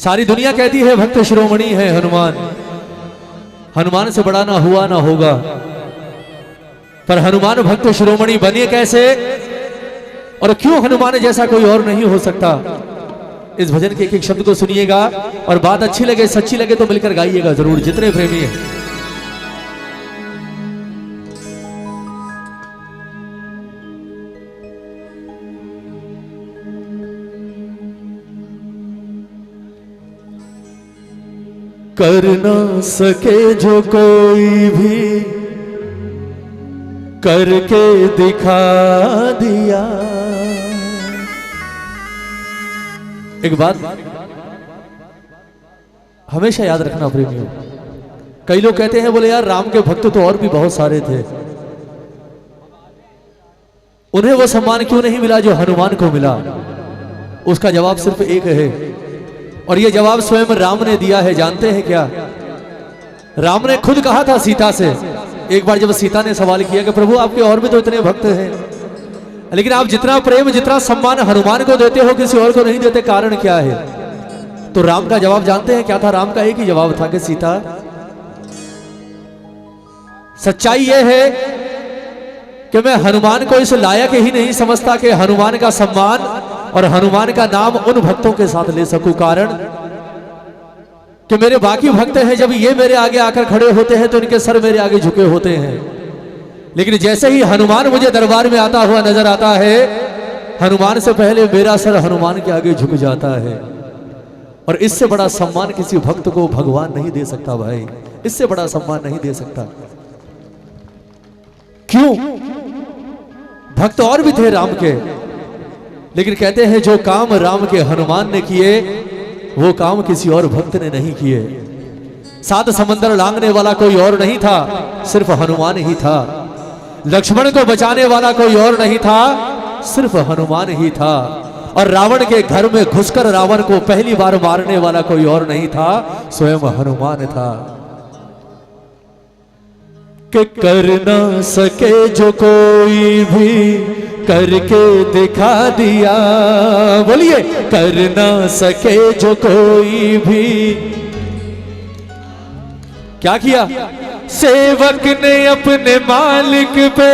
सारी दुनिया कहती है भक्त शिरोमणि है हनुमान, हनुमान से बड़ा ना हुआ ना होगा। पर हनुमान भक्त शिरोमणि बने कैसे और क्यों हनुमान जैसा कोई और नहीं हो सकता? इस भजन के एक एक शब्द को सुनिएगा और बात अच्छी लगे सच्ची लगे तो मिलकर गाइएगा जरूर, जितने प्रेमी हैं। कर ना सके जो कोई भी करके दिखा दिया। एक बात हमेशा याद रखना प्रेमियों, कई लोग कहते हैं बोले यार राम के भक्त तो और भी बहुत सारे थे, उन्हें वो सम्मान क्यों नहीं मिला जो हनुमान को मिला? उसका जवाब सिर्फ एक है और ये जवाब स्वयं राम ने दिया है। जानते हैं क्या? राम ने खुद कहा था सीता से, एक बार जब सीता ने सवाल किया कि प्रभु आपके और भी तो इतने भक्त हैं, लेकिन आप जितना प्रेम जितना सम्मान हनुमान को देते हो किसी और को नहीं देते, कारण क्या है? तो राम का जवाब जानते हैं क्या था? राम का एक ही जवाब था कि सीता, सच्चाई यह है कि मैं हनुमान को इस लायक ही नहीं समझता कि हनुमान का सम्मान और हनुमान का नाम उन भक्तों के साथ ले सकूं। कारण कि मेरे बाकी भक्त हैं, जब ये मेरे आगे आकर खड़े होते हैं तो इनके सर मेरे आगे झुके होते हैं, लेकिन जैसे ही हनुमान मुझे दरबार में आता हुआ नजर आता है, हनुमान से पहले मेरा सर हनुमान के आगे झुक जाता है। और इससे बड़ा सम्मान किसी भक्त को भगवान नहीं दे सकता भाई, इससे बड़ा सम्मान नहीं दे सकता। क्यों? भक्त और भी थे राम के, लेकिन कहते हैं जो काम राम के हनुमान ने किए वो काम किसी और भक्त ने नहीं किए। 7 समंदर लांघने वाला कोई और नहीं था, सिर्फ हनुमान ही था। लक्ष्मण को बचाने वाला कोई और नहीं था, सिर्फ हनुमान ही था। और रावण के घर में घुसकर रावण को पहली बार मारने वाला कोई और नहीं था, स्वयं हनुमान था। कि कर ना सके जो कोई भी करके दिखा दिया। बोलिए, कर ना सके जो कोई भी। क्या किया? सेवक ने अपने मालिक पे,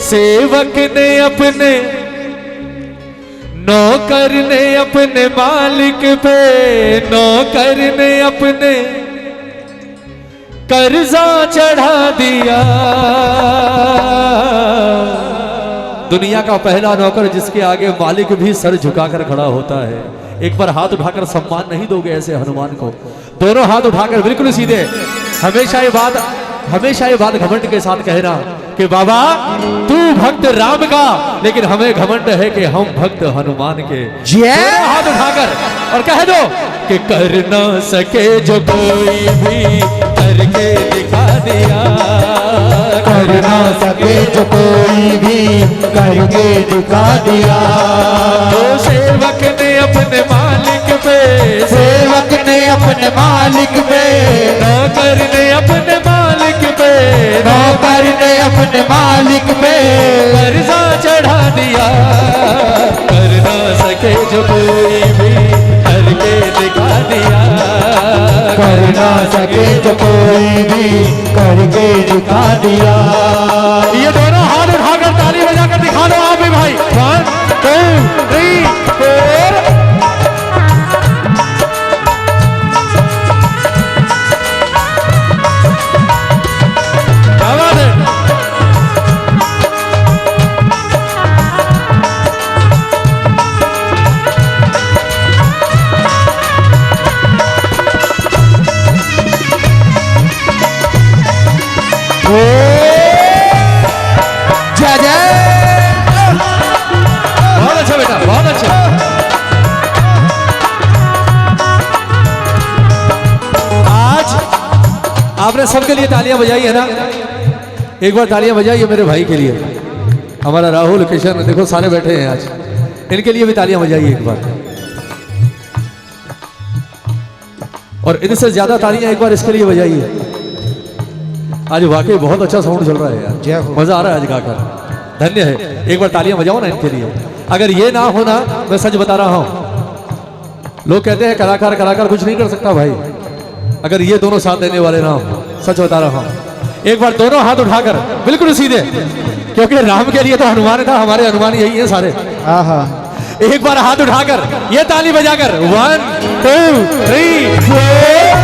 सेवक ने अपने नौकर ने अपने मालिक पे, नौकर ने अपने कर्जा चढ़ा दिया। दुनिया का पहला नौकर जिसके आगे मालिक भी सर झुकाकर खड़ा होता है। एक बार हाथ उठाकर सम्मान नहीं दोगे ऐसे हनुमान को? दोनों हाथ उठाकर बिल्कुल सीधे। हमेशा ये बात घमंड के साथ कहना कि बाबा तू भक्त राम का, लेकिन हमें घमंड है कि हम भक्त हनुमान के। दोनों हाथ उठाकर और कह दो कि कर ना सके जो कोई भी करके दिखा दिया। कर ना सके जो कोई भी करके दिखा दिया। तो सेवक ने अपने मालिक पे, सेवक ने अपने मालिक पे, नौकर ने अपने मालिक पे, नौकर ने अपने मालिक पे कर्जा चढ़ा दिया। कर ना सके जो कोई भी करके दिखा दिया। कर ना सके जो कोई भी करके दिखा दिया। ये दोनों हाथ उठाकर ताली बजाकर दिखा दो आप भी भाई। 1 2 3 4। क्या बात है? जय जय। बहुत अच्छा बेटा, बहुत अच्छा। आज आपने सबके लिए तालियां बजाई है ना? एक बार तालियां बजाइए मेरे भाई के लिए। हमारा राहुल किशन देखो सारे बैठे हैं आज, इनके लिए भी तालियां बजाइए एक बार। और इनसे ज्यादा तालियां एक बार इसके लिए बजाइए। आज वाकई बहुत अच्छा साउंड चल रहा है यार, मजा आ रहा है आज गाकर। धन्य है, एक बार तालियां बजाओ ना इनके लिए। अगर ये ना होना, मैं सच बता रहा हूं, लोग कहते हैं कलाकार कलाकार कुछ नहीं कर सकता भाई, अगर ये दोनों साथ देने वाले ना हो। सच बता रहा हूं, एक बार दोनों हाथ उठाकर बिल्कुल सीधे, क्योंकि राम के लिए तो हनुमान था, हमारे हनुमान यही है सारे। एक बार हाथ उठाकर ये ताली बजाकर 1 2 3 4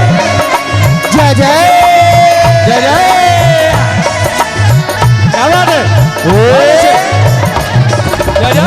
जय जय जय जय, क्या बात है, जय जय।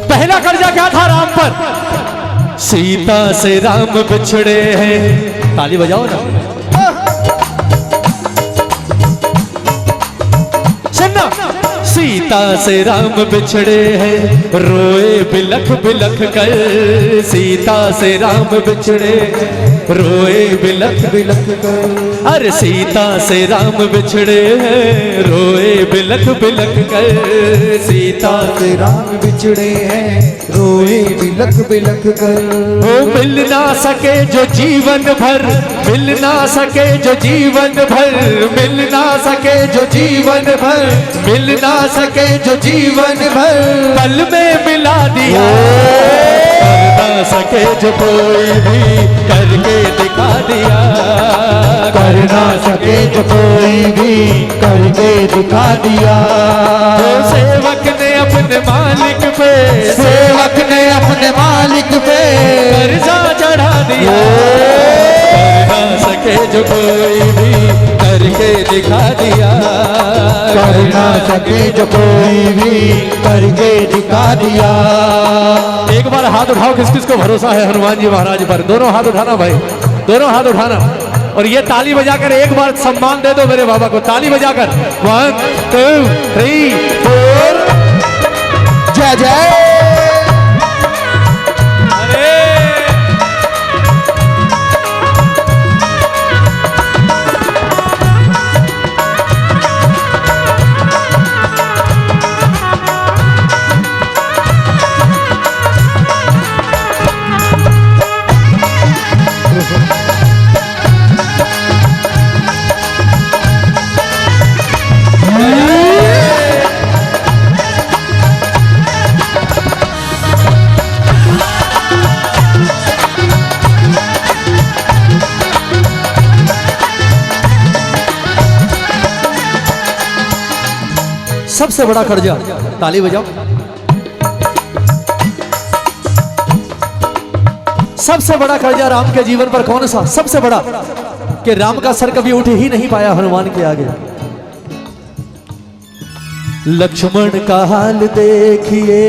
पहला कर्जा क्या था राम पर? सीता से राम बिछड़े हैं। ताली बजाओ ना, सुनना। सीता से राम बिछड़े हैं, रोए बिलख बिलख कर। सीता से राम बिछड़े, रोए बिलख बिलख कर। अरे सीता से राम बिछड़े हैं, रोए बिलख बिलख कर। सीता से राम बिछड़े हैं, रोए बिलख बिलख कर। वो मिल ना सके जो जीवन भर, मिल ना सके जो जीवन भर, मिल ना सके जो जीवन भर, मिल ना सके जो जीवन भर, पल में मिला दिया। कर ना सके जो कोई भी, करके दिखा दिया। कर ना सके जो कोई भी, करके दिखा दिया। तो सेवक ने अपने मालिक पे, सेवक ने अपने मालिक पे कर्जा चढ़ा दिया। कर ना सके जो कोई भी, करके दिखा दिया। कर ना सके जो कोई भी, करके दिखा दिया। एक बार हाथ उठाओ, किस किस को भरोसा है हनुमान जी महाराज पर? दोनों हाथ उठाना भाई, दोनों हाथ उठाना, और ये ताली बजाकर एक बार सम्मान दे दो मेरे बाबा को। ताली बजाकर 1 2 3 4 जय जय। सबसे बड़ा कर्जा, ताली बजाओ। सबसे बड़ा कर्जा राम के जीवन पर कौन सा? सबसे बड़ा कि राम का सर कभी उठ ही नहीं पाया हनुमान के आगे। लक्ष्मण का हाल देखिए,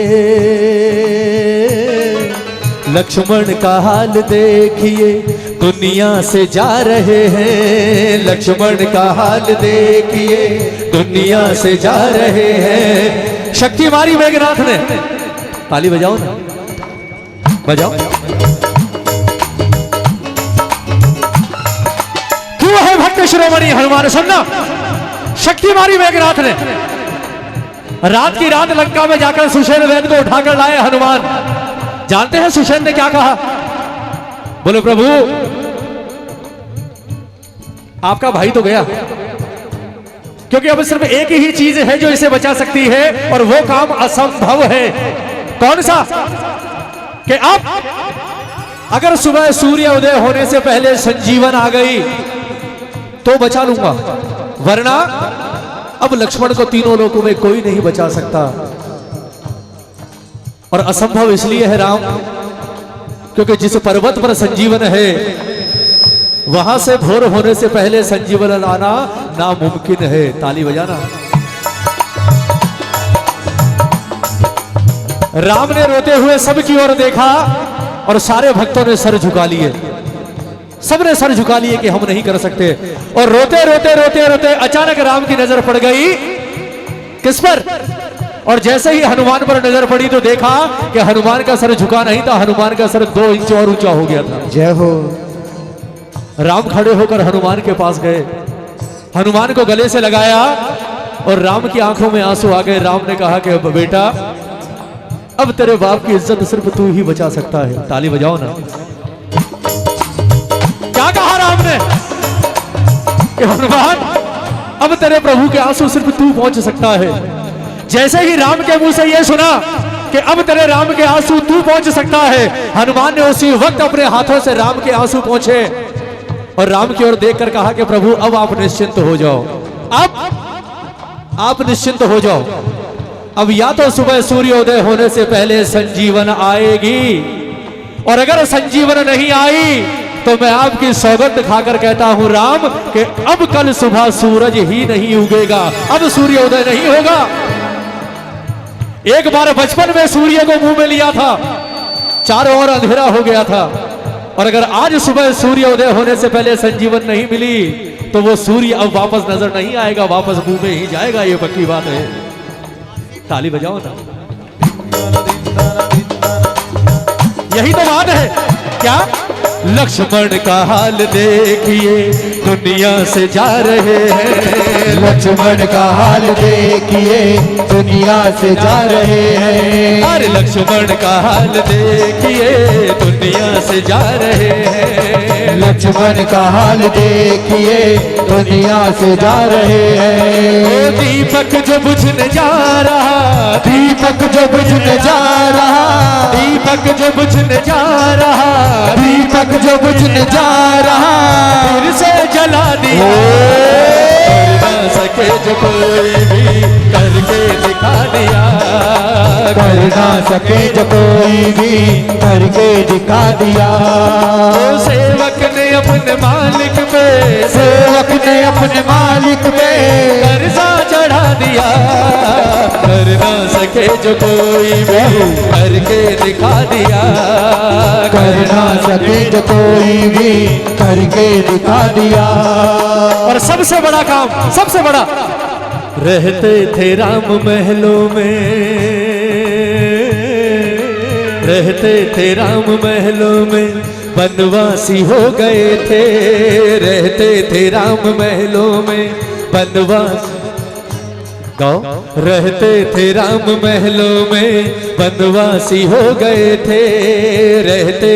लक्ष्मण का हाल देखिए, दुनिया से जा रहे हैं। लक्ष्मण का हाल देखिए, दुनिया से जा रहे हैं। शक्ति मारी मेघनाथ ने, ताली बजाओ ना, बजाओ। क्यों है भक्त शिरोमणि हनुमान? सुनना, शक्ति मारी मेघनाथ ने। रात की रात लंका में जाकर सुषेण वेद को उठाकर लाए हनुमान। जानते हैं सुषेण ने क्या कहा? बोले प्रभु, आपका भाई तो गया, क्योंकि अब सिर्फ एक ही चीज है जो इसे बचा सकती है, और वो काम असंभव है। कौन सा? कि अब अगर सुबह सूर्य उदय होने से पहले संजीवन आ गई तो बचा लूंगा, वरना अब लक्ष्मण को तीनों लोकों में कोई नहीं बचा सकता। और असंभव इसलिए है राम, क्योंकि जिस पर्वत पर संजीवन है वहां से भोर होने से पहले संजीवन लाना नामुमकिन है। ताली बजाना। राम ने रोते हुए सबकी ओर देखा और सारे भक्तों ने सर झुका लिए, सबने सर झुका लिए कि हम नहीं कर सकते। और रोते रोते रोते रोते अचानक राम की नजर पड़ गई किस पर? और जैसे ही हनुमान पर नजर पड़ी तो देखा कि हनुमान का सर झुका नहीं था, हनुमान का सर 2 इंच और ऊंचा हो गया था। जय हो। राम खड़े होकर हनुमान के पास गए, हनुमान को गले से लगाया और राम की आंखों में आंसू आ गए। राम ने कहा कि अब बेटा, अब तेरे बाप की इज्जत सिर्फ तू ही बचा सकता है। ताली बजाओ ना। क्या कहा राम ने कि हनुमान, अब तेरे प्रभु के आंसू सिर्फ तू पहुंच सकता है। जैसे ही राम के मुंह से यह सुना कि अब तेरे राम के आंसू तू पहुंच सकता है, हनुमान ने उसी वक्त अपने हाथों से राम के आंसू पहुंचे और राम की ओर देखकर कहा कि प्रभु अब आप निश्चिंत हो जाओ, अब आप निश्चिंत हो जाओ। अब या तो सुबह सूर्योदय होने से पहले संजीवन आएगी, और अगर संजीवन नहीं आई तो मैं आपकी सौगंध खाकर कहता हूं राम कि अब कल सुबह सूरज ही नहीं उगेगा, अब सूर्योदय नहीं होगा। एक बार बचपन में सूर्य को मुंह में लिया था, चारों ओर अंधेरा हो गया था, और अगर आज सुबह सूर्योदय होने से पहले संजीवन नहीं मिली तो वो सूर्य अब वापस नजर नहीं आएगा, वापस मुंह में ही जाएगा। ये पक्की बात है। ताली बजाओ ना। यही तो बात है। क्या? लक्ष्मण का हाल देखिए दुनिया से जा रहे हैं, लक्ष्मण का हाल देखिए दुनिया से जा रहे हैं। अरे लक्ष्मण का हाल देखिए दुनिया से जा रहे हैं, लक्ष्मण का हाल देखिए दुनिया से जा रहे हैं। ओ दीपक जो बुझने जा रहा, दीपक जो बुझने जा रहा, दीपक जो बुझने जा रहा, दीपक जो बुझने जा रहा, फिर से जला दिया। कर ना सके जो कोई भी करके दिखा दिया, कर ना सके जो कोई भी करके दिखा दिया। ओ सेवक ने अपने मालिक पे, सेवक ने अपने मालिक पे कर्जा चढ़ा दिया। कर ना सके जो कोई भी करके दिखा दिया, कर ना सके जो कोई भी करके दिखा दिया। और सबसे बड़ा काम, सबसे बड़ा, रहते थे राम महलों में, रहते थे राम महलों में, बनवासी हो गए थे। रहते थे राम महलों में, बनवासी गाओ। रहते थे राम महलों में, बनवासी हो गए थे। रहते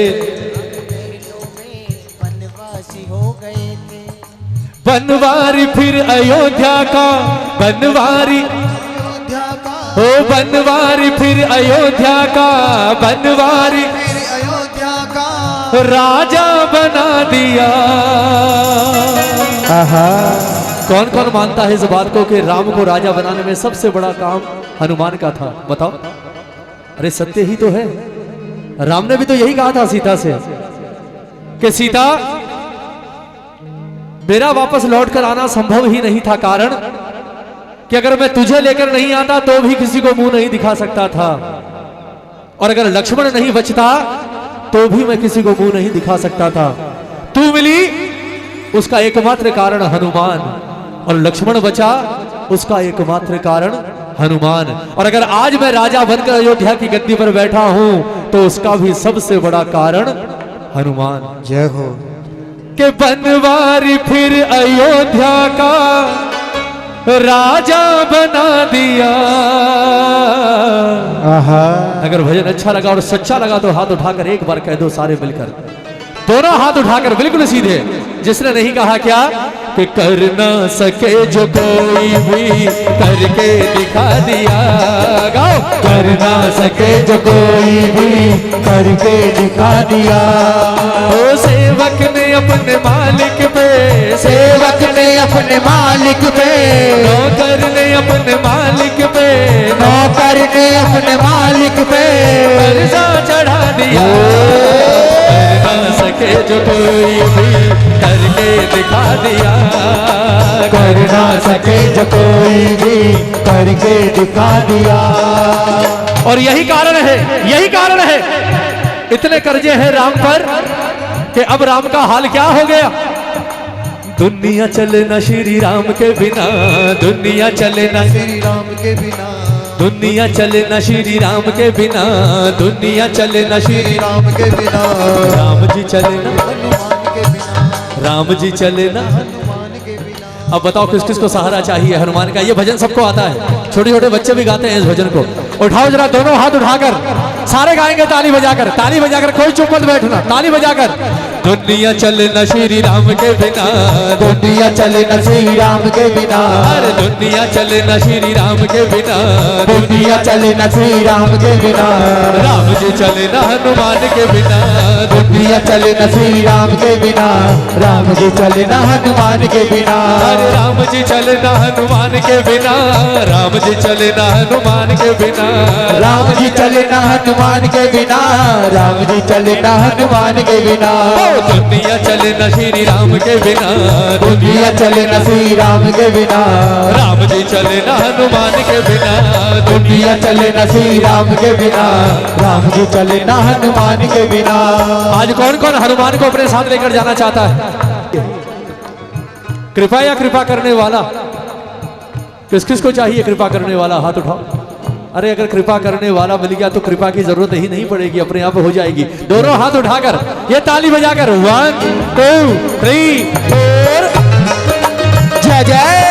बनवासी हो गए थे। बनवारी फिर अयोध्या का, बनवारी अयोध्या का, हो बनवारी फिर अयोध्या का, बनवारी फिर अयोध्या का राजा बना दिया। आहा, कौन कौन मानता है इस बात को कि राम को राजा बनाने में सबसे बड़ा काम हनुमान का था? बताओ। अरे सत्य ही तो है। राम ने भी तो यही कहा था सीता से कि सीता, मेरा वापस लौट कर आना संभव ही नहीं था, कारण कि अगर मैं तुझे लेकर नहीं आता तो भी किसी को मुंह नहीं दिखा सकता था, और अगर लक्ष्मण नहीं बचता तो भी मैं किसी को मुंह नहीं दिखा सकता था। तू मिली, उसका एकमात्र कारण हनुमान, और लक्ष्मण बचा, उसका एकमात्र कारण हनुमान। और अगर आज मैं राजा बनकर अयोध्या की गद्दी पर बैठा हूं तो उसका भी सबसे बड़ा कारण हनुमान। जय हो। के बनवारी फिर अयोध्या का राजा बना दिया। आहा, अगर भजन अच्छा लगा और सच्चा लगा तो हाथ उठाकर एक बार कह दो सारे मिलकर, दोनों हाथ उठाकर बिल्कुल सीधे। जिसने नहीं कहा क्या कि कर ना सके जो कोई भी करके दिखा दिया। गाओ। कर ना सके जो कोई भी करके दिखा दिया। ओ सेवक ने अपने मालिक पे, सेवक ने अपने मालिक पे, नौकर ने अपने मालिक पे, नौकर ने अपने मालिक पे कर्जा चढ़ा दिया। कर ना सके जो कोई भी करके दिखा दिया। कर ना सके जो कोई भी करके दिखा दिया। और यही कारण है, यही कारण है, इतने कर्जे हैं राम पर कि अब राम का हाल क्या हो गया। दुनिया चले ना श्री राम के बिना, दुनिया चले ना श्री राम के बिना, दुनिया चले ना श्री राम के बिना, दुनिया चले ना श्री राम के बिना, राम जी चले ना, हनुमान के बिना, राम जी चले ना, हनुमान के बिना, अब बताओ किस किस को सहारा चाहिए हनुमान का। ये भजन सबको आता है, छोटे छोटे बच्चे भी गाते हैं इस भजन को। उठाओ जरा दोनों हाथ उठाकर, सारे गाएंगे ताली बजाकर, ताली बजाकर, कोई चुप मत बैठना, ताली बजाकर। दुनिया चले न श्री राम के बिना, दुनिया चले न श्री राम के बिना, अरे दुनिया चले न श्री राम के बिना, दुनिया चले न श्री राम के बिना, राम जी चले न हनुमान के बिना, दुनिया चले न श्री राम के बिना, राम जी चले न हनुमान के बिना, अरे राम जी चले न हनुमान के बिना, राम जी चले न हनुमान के बिना, राम जी चले न हनुमान के बिना, राम जी चले न हनुमान के बिना, दुनिया चले न श्री राम के बिना, दुनिया चले न श्री राम के बिना, राम जी चले न हनुमान के बिना, दुनिया चले न श्री राम के बिना, राम जी चले न हनुमान के बिना। आज कौन कौन हनुमान को अपने साथ लेकर जाना चाहता है? कृपा या कृपा करने वाला? किस किस को चाहिए कृपा करने वाला? हाथ उठाओ। अरे अगर कृपा करने वाला मिल गया तो कृपा की जरूरत ही नहीं पड़ेगी, अपने आप हो जाएगी। दोनों हाथ उठाकर ये ताली बजाकर 1 2 3 4 जय जय।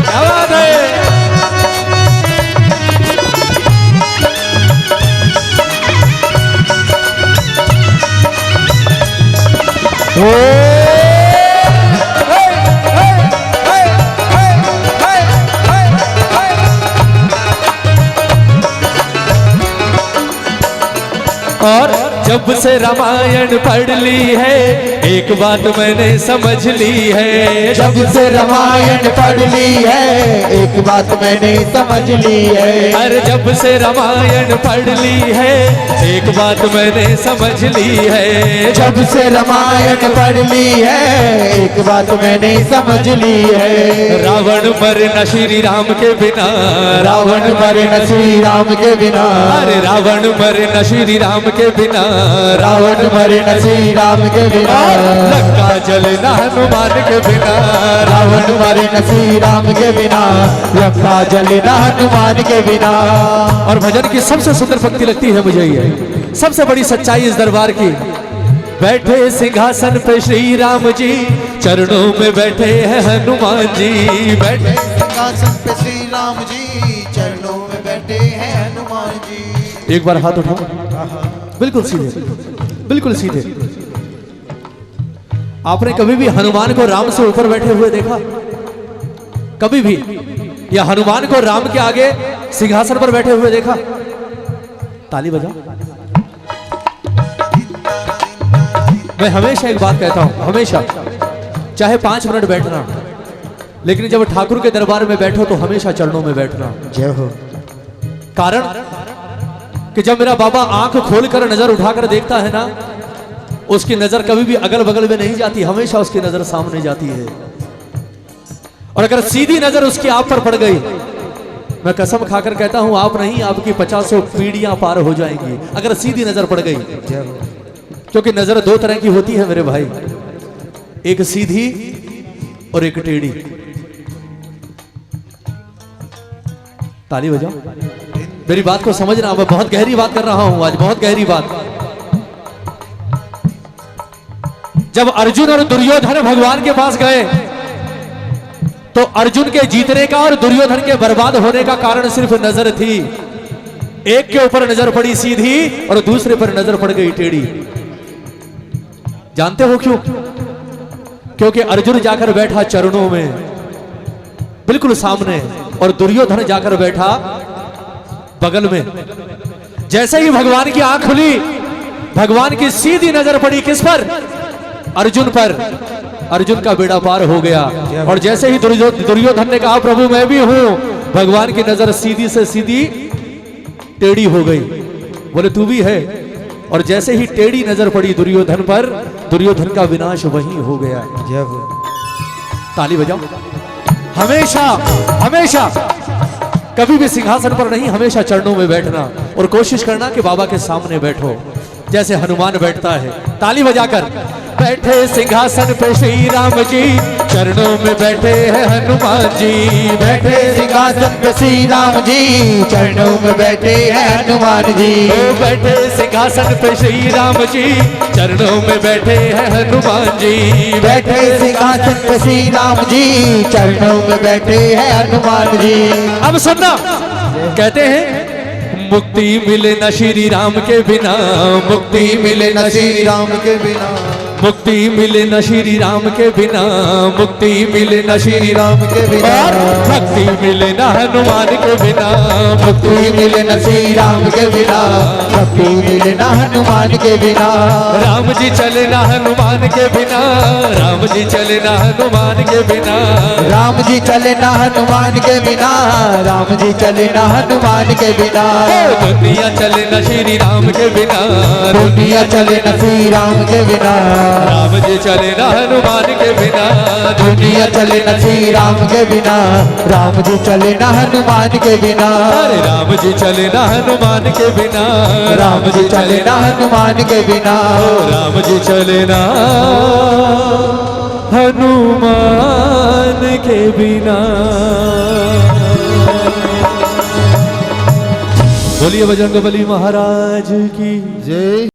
क्या बात है। और जब से रामायण पढ़ ली है एक बात मैंने समझ ली है, जब से रामायण पढ़ ली है एक बात मैंने समझ ली है, अरे जब से रामायण पढ़ ली है एक बात मैंने समझ ली है, जब से रामायण पढ़ ली है एक बात मैंने समझ ली है, रावण मरे न श्री राम के बिना, रावण मरे न श्री राम के बिना, अरे रावण मरे न श्री राम के बिना, रावण मरे न श्री राम के बिना, लंका जले न हनुमान के बिना, रावण मरे न श्री राम के बिना, लंका जले न हनुमान के बिना। और भजन की सबसे सुंदर पंक्ति लगती है मुझे ये, सबसे बड़ी सच्चाई इस दरबार की। बैठे सिंहासन पे श्री राम जी, चरणों में बैठे हैं हनुमान जी, बैठे सिंहासन पे श्री राम जी, चरणों में बैठे हैं हनुमान जी। एक बार हाथ उठाओ, बिल्कुल सीधे, बिल्कुल सीधे। आपने कभी भी हनुमान को राम से ऊपर बैठे हुए देखा? कभी भी? या हनुमान को राम के आगे सिंहासन पर बैठे हुए देखा? ताली बजाओ। मैं हमेशा एक बात कहता हूं, हमेशा, चाहे 5 मिनट बैठना, लेकिन जब ठाकुर के दरबार में बैठो तो हमेशा चरणों में बैठना। जय हो। कारण कि जब मेरा बाबा आंख खोलकर नजर उठाकर देखता है ना, उसकी नजर कभी भी अगल बगल में नहीं जाती, हमेशा उसकी नजर सामने जाती है। और अगर सीधी नजर उसकी आप पर पड़ गई, मैं कसम खाकर कहता हूं आप नहीं, आपकी 50 पीढ़ियां पार हो जाएंगी अगर सीधी नजर पड़ गई। क्योंकि नजर 2 तरह की होती है मेरे भाई, एक सीधी और एक टेढ़ी। ताली बजाओ, मेरी बात को समझना। मैं बहुत गहरी बात कर रहा हूं आज, बहुत गहरी बात। जब अर्जुन और दुर्योधन भगवान के पास गए तो अर्जुन के जीतने का और दुर्योधन के बर्बाद होने का कारण सिर्फ नजर थी। एक के ऊपर नजर पड़ी सीधी और दूसरे पर नजर पड़ गई टेढ़ी। जानते हो क्यों? क्योंकि अर्जुन जाकर बैठा चरणों में बिल्कुल सामने, और दुर्योधन जाकर बैठा बगल में। जैसे ही भगवान की आंख खुली, भगवान की सीधी नजर पड़ी किस पर? अर्जुन पर। अर्जुन का बेड़ा पार हो गया। और जैसे ही दुर्योधन ने कहा प्रभु मैं भी हूं, भगवान की नजर सीधी से सीधी टेढ़ी हो गई। बोले तू भी है। और जैसे ही टेढ़ी नजर पड़ी दुर्योधन पर, दुर्योधन का विनाश वहीं हो गया। ताली बजाओ। हमेशा हमेशा कभी भी सिंहासन पर नहीं, हमेशा चरणों में बैठना और कोशिश करना कि बाबा के सामने बैठो जैसे हनुमान बैठता है। ताली बजाकर। बैठे सिंहासन पे श्री राम जी, चरणों में बैठे हैं हनुमान जी, बैठे सिंहासन पे श्री राम जी, चरणों में बैठे हैं हनुमान जी। ओ बैठे सिंहासन पे श्री राम जी, चरणों में बैठे हैं हनुमान जी। बैठे सिंहासन पे श्री राम जी, चरणों में बैठे हैं हनुमान जी। अब सुनना, कहते हैं मुक्ति मिले न श्री राम के बिना, मुक्ति मिले न श्री राम के बिना, मुक्ति मिले न श्री राम के बिना, मुक्ति मिले न श्री राम के बिना, और भक्ति मिले न हनुमान के बिना, मुक्ति मिले न श्री राम के बिना, भक्ति मिले न हनुमान के बिना। राम जी चले न हनुमान के बिना, राम जी चले न हनुमान के बिना, राम जी चले न हनुमान के बिना, राम जी चले न हनुमान के बिना। दुनिया चले न श्री राम के बिना, दुनिया चले न श्री राम के बिना, राम जी चले न हनुमान के बिना, दुनिया चले न श्री राम के बिना, राम जी चले न हनुमान के बिना। अरे राम जी चले न हनुमान के बिना, राम जी चले न हनुमान के बिना, राम जी चले न हनुमान के बिना। बोलिए बजरंगबली महाराज की जय।